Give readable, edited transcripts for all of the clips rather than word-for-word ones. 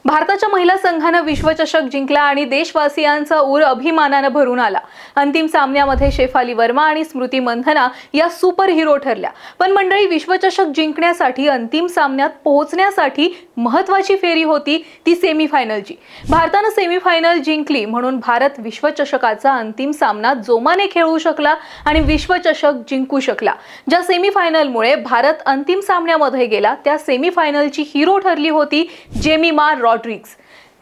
भारताच्या महिला संघानं विश्वचषक जिंकला आणि देशवासियांचा ऊर अभिमानानं भरून आला। अंतिम सामन्यामध्ये शेफाली वर्मा आणि स्मृती मंथना या सुपर हिरो ठरल्या। पण मंडळी, विश्वचषक जिंकण्यासाठी अंतिम सामन्यात पोहोचण्यासाठी महत्त्वाची फेरी होती ती सेमीफायनलची। भारतानं सेमीफायनल जिंकली म्हणून भारत विश्वचषकाचा अंतिम सामना जोमाने खेळू शकला आणि विश्वचषक जिंकू शकला। ज्या सेमीफायनलमुळे भारत अंतिम सामन्यामध्ये गेला त्या सेमीफायनलची हिरो ठरली होती जेमिमा रॉड्रिग्ज।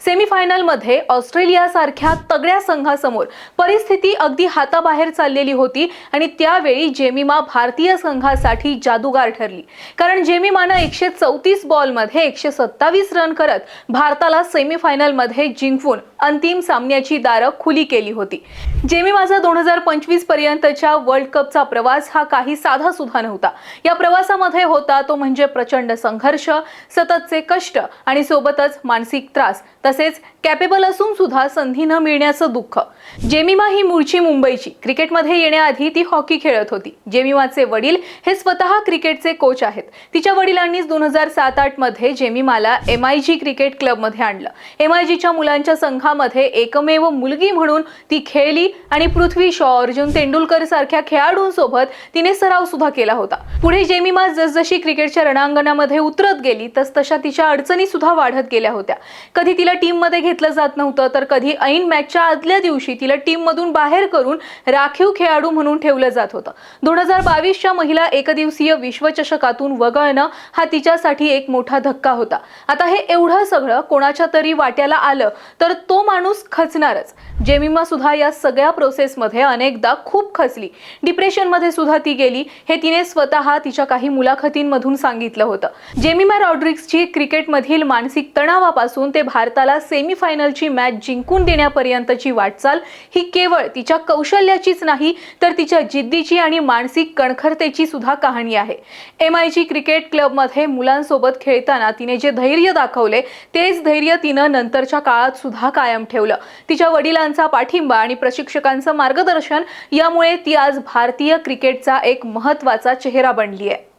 सेमीफायनलमध्ये ऑस्ट्रेलियासारख्या तगड्या संघासमोर परिस्थिती अगदी हाताबाहेर चाललेली होती आणि त्यावेळी जेमिमा भारतीय संघासाठी जादूगार ठरली, कारण जेमिमानं 134 बॉलमध्ये 127 रन करत भारताला सेमीफायनलमध्ये जिंकवून अंतिम सामन्याची दारं खुली केली होती। जेमिमाचा 2025 पर्यंतच्या वर्ल्ड कपचा प्रवास हा काही साधा सुद्धा नव्हता। या प्रवासामध्ये होता तो म्हणजे प्रचंड संघर्ष, सततचे कष्ट आणि सोबतच मानसिक त्रास, तसेच कॅपेबल असून सुद्धा संधी न मिळण्याचं दुःख। जेमिमा ही मूळची मुंबईची। क्रिकेटमध्ये येण्याआधी ती हॉकी खेळत होती। जेमिमाचे वडील हे स्वतः क्रिकेटचे कोच आहेत। तिच्या वडिलांनीच 2007-08 मध्ये जेमिमाला MIG क्रिकेट क्लबमध्ये आणलं। MIGच्या मुलांच्या संघामध्ये एकमेव मुलगी म्हणून ती खेळली आणि पृथ्वी शॉ, अर्जुन तेंडुलकर सारख्या खेळाडूंसोबत तिने सराव सुद्धा केला होता। पुढे जेमिमा जसजशी क्रिकेटच्या रणांगणामध्ये उतरत गेली तसतशा तिच्या अडचणी सुद्धा वाढत गेल्या होत्या। कधी तिला टीम मध्ये घेतलं जात नव्हतं, तर कधी ऐन मॅचच्या आदल्या दिवशी तिला टीम मधून बाहेर करून राखीव खेळाडू म्हणून ठेवलं जात होतं। 2022च्या महिला एकदिवसीय विश्वचषकातून वगळणं हा तिच्यासाठी एक मोठा धक्का होता। आता हे एवढं सगळं कोणाच्या तरी वाट्याला आलं तर तो माणूस खचणारच। जेमिमा सुद्धा या सगळ्या प्रोसेसमध्ये अनेकदा खूप खचली, डिप्रेशन मध्ये सुद्धा ती गेली, हे तिने स्वतः तिच्या काही मुलाखतींमधून सांगितलं होतं। जेमिमा रॉड्रिग्जची क्रिकेटमधील मानसिक तणावापासून ते भारताला सेमीफायनलची मॅच जिंकून देण्यापर्यंतची वाटचाल ही केवळ तिच्या कौशल्याचीच नाही तर तिच्या जिद्दीची आणि मानसिक कणखरतेची सुद्धा कहाणी आहे। MIG क्रिकेट क्लबमध्ये मुलांसोबत खेळताना तिने जे धैर्य दाखवले तेच धैर्य तिनं नंतरच्या काळात सुद्धा कायम ठेवलं। तिच्या वडिलांचा पाठिंबा आणि प्रशिक्षकांचं मार्गदर्शन यामुळे ती आज भारतीय क्रिकेटचा एक महत्त्वाचा चेहरा बनली आहे।